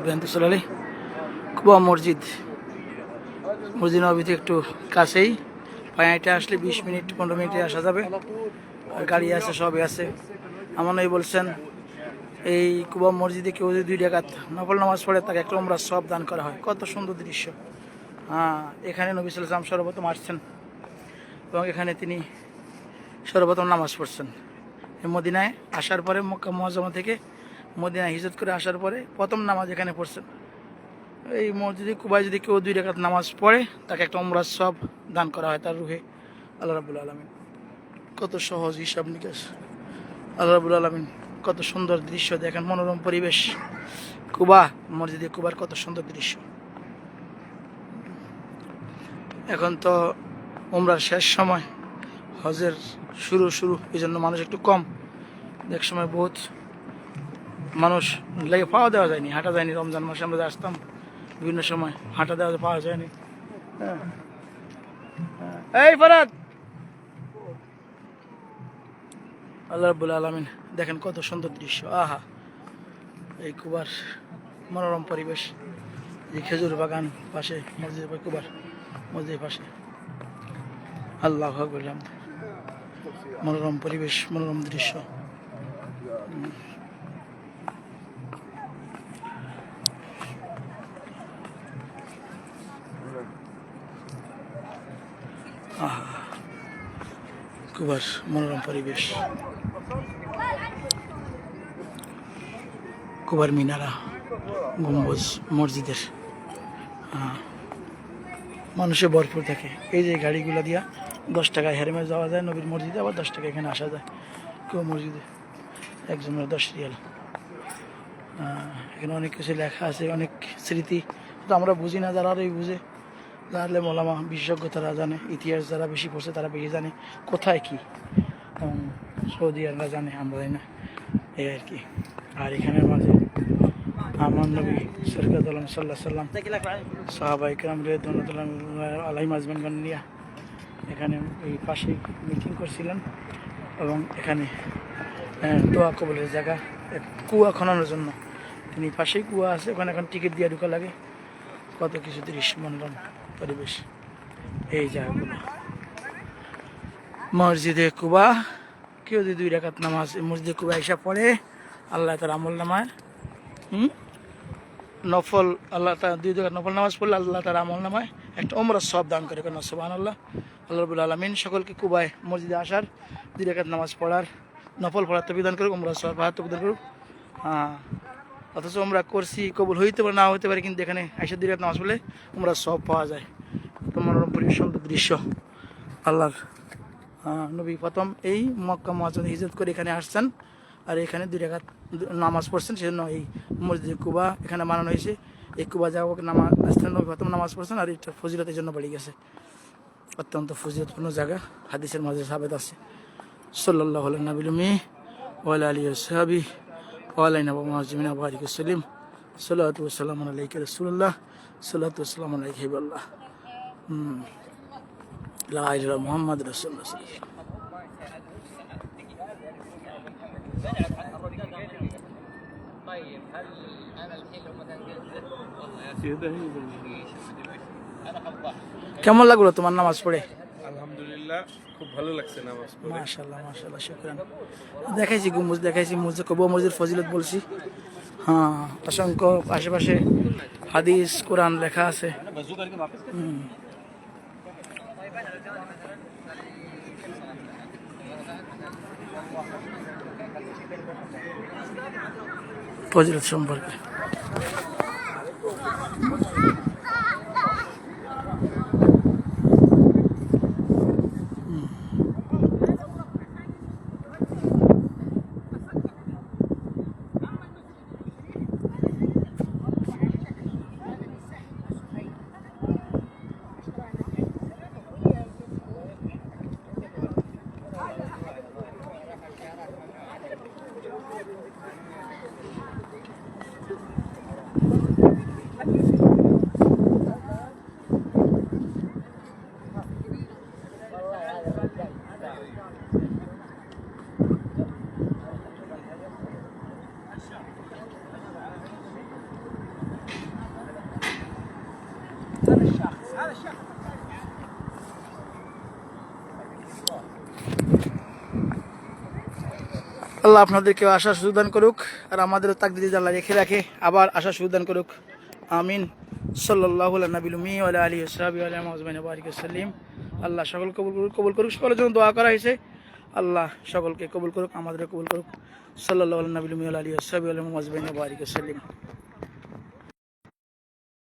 বেন্তুসলালি কুবা মসজিদ নবীতে একটু কাছেই, পায়ে হেঁটে আসলে 20 মিনিট 15 মিনিটে আসা যাবে। আর গাড়ি আছে, সবই আছে। আমার নবী বলছেন এই কুবা মসজিদে কেউ যদি 2 রাকাত নফল নামাজ পড়ে তাকে একটা উমরা সওয়াব দান করা হয়। কত সুন্দর দৃশ্য। এখানে নবী সাল্লাল্লাহু আলাইহি ওয়াসাল্লাম সর্বপ্রথম আসছেন এবং এখানে তিনি সর্বপ্রথম নামাজ পড়ছেন। মদিনায় আসার পরে, মক্কা মুআজ্জামা থেকে মদিনায় হিজরত করে আসার পরে প্রথম নামাজ এখানে পড়ছেন। এই মসজিদে কুবায় যদি কেউ 2 রাকাত নামাজ পড়ে তাকে একটা উমরা সওয়াব দান করা হয় তার রুহে। আল্লাহ রাব্বুল আলামিন, কত সহজ হিসাব নিকাশ। আল্লাহ রাব্বুল আলামিন, কত সুন্দর দৃশ্য দেখেন, মনোরম পরিবেশ। কুবা মসজিদে কুবার কত সুন্দর দৃশ্য। এখন তো উমরার শেষ সময়, হজের শুরু, এই জন্য মানুষ একটু কম। এক সময় বহুত মানুষ লেগে পাওয়া দেওয়া যায়নি, হাঁটা যায়নি। রমজান মাসে আমরা আসতাম বিভিন্ন সময়, হাঁটা দেওয়া পাওয়া যায়নি। এই ফরাদ, আল্লাহ রাব্বুল আলামিন দেখেন কত সুন্দর দৃশ্য। আহা, এই কুবার মনোরম পরিবেশ। এই খেজুর বাগান পাশে, মসজিদের কুবার মসজিদের পাশে। আল্লাহু আকবার, মনোরম পরিবেশ, মনোরম দৃশ্য। কুবার মনোরম পরিবেশ। কুবার মিনারা, গম্বুজ মসজিদের মানুষে ভরপুর থাকে। এই যে গাড়িগুলো দিয়া 10 টাকায় হেরেমে যাওয়া যায় নবীর মসজিদে, আবার 10 টাকা এখানে আসা যায় কেউ মসজিদে, একজনের 10 রিয়াল। এখানে অনেক কিছু লেখা আছে, অনেক স্মৃতি, তো আমরা বুঝি না, যারা আরই বুঝে, জানলে মোলামা বিশেষজ্ঞ তারা জানে, ইতিহাস যারা বেশি পড়ছে তারা বেশি জানে কোথায় কি, সৌদি আরবরা জানে, আমরা জানি না, এই আর কি। আর এখানের মাঝে আমার নবী সরকার আলম সাল্লাহ সাল্লাম, সাহাবায়ে কেরাম রাদিয়াল্লাহু আলাইহিম আজমাইন নিয়া এখানে এই পাশে মিটিং করছিলেন এবং এখানে দোয়া কবুলের জায়গা, কুয়া খননের জন্য তিনি পাশেই কুয়া আছে, ওখানে এখন টিকিট দিয়ে ঢোকা লাগে। কত কিছু দৃশ্য, মনোরম পরিবেশ এই জায়গাগুলো। মসজিদে কুবা কেউ যদি 2 রাকাত নামাজ মসজিদে কুবা এসে পড়ে, আল্লাহ তার আমল নামায় নফল, আল্লাহ তার 2 রাকাত নফল নামাজ পড়লে আল্লাহ তার আমল নামায় একটা উমরা সওয়াব দান করে। সুবহানাল্লাহ। আল্লাহ রাব্বুল আলামিন সকলকে কুবায় মসজিদে আসার, 2 রাকাত নামাজ পড়ার, নফল পড়ার তৌফিক দান করুক, উমরা সওয়াব তৌফিক দান করুক। অথচ আমরা করছি, কবুল হইতে পারে না হইতে পারে, কিন্তু এখানে এসে 2 রাকাত নামাজ পড়লে উমরা সওয়াব পাওয়া যায়। তো মনোরম পরিবেশ, সুন্দর দৃশ্য। আল্লাহর নবী প্রথম এই মক্কা মুআজ্জামা হিজরত করে এখানে আসছেন, আর এখানে 2 রাকাত নামাজ পড়ছেন। সেজন্য এই মসজিদে কুবা এখানে বানানো হয়েছে। এই কুবা জায়গা নামাজ আসছেন, নবী প্রথম নামাজ পড়ছেন, আর এটা ফজিলতের জন্য বেড়ে গেছে। অত্যন্ত ফজিলতপূর্ণ জায়গা, হাদিসের মাঝে সাবেত আছে। সাল্লাল্লাহু আলা নবিয়্যিল উম্মি ওয়া আলা আলিহি ওয়া সাহবিহি ওয়া আলা নাবিয়িনা আজমাইন ওয়া বারিক ওয়া সাল্লিম। সাল্লাতু ওয়া সালামু আলাইকা রাসূলুল্লাহ, সাল্লাতু ওয়া সালামু আলাইকা হাবিবাল্লাহ, লা ইলাহা ইল্লাল্লাহ মুহাম্মাদুর রাসূলুল্লাহ। কেমন লাগলো তোমার নামাজ পড়ে? আলহামদুলিল্লাহ, খুব ভালো লাগছে নামাজ পড়ে। মাশাআল্লাহ, মাশাআল্লাহ, শুকরান। দেখাইছি গম্বুজ, দেখাইছি মসজিদ, কুবা মসজিদের ফজিলত বলছি। অসংখ্য আশেপাশে হাদিস কোরআন লেখা আছে। ফজিলত সম্পর্কে আল্লাহ আপনাদেরকে আশা সুযোগ দান করুক, আর আমাদেরও তাকদীরে আল্লাহ রেখে রাখে আবার আশা সুযোগ দান করুক। আমিন। সাল্লাল্লাহু আলা নবিল উম্মি ওয়া আলা আলিহি ওয়া সাহবিহি ওয়া আজমাইন বারিক ওয়াসাল্লিম। আল্লাহ সকল কবুল করুক। সকলের জন্য দোয়া করা হয়েছে, আল্লাহ সকলকে কবুল করুক, আমাদেরও কবুল করুক। সাল্লাল্লাহু আলা নবিল উম্মি ওয়া আলা আলিহি ওয়া সাহবিহি ওয়া আজমাইন বারিক ওয়াসাল্লিম।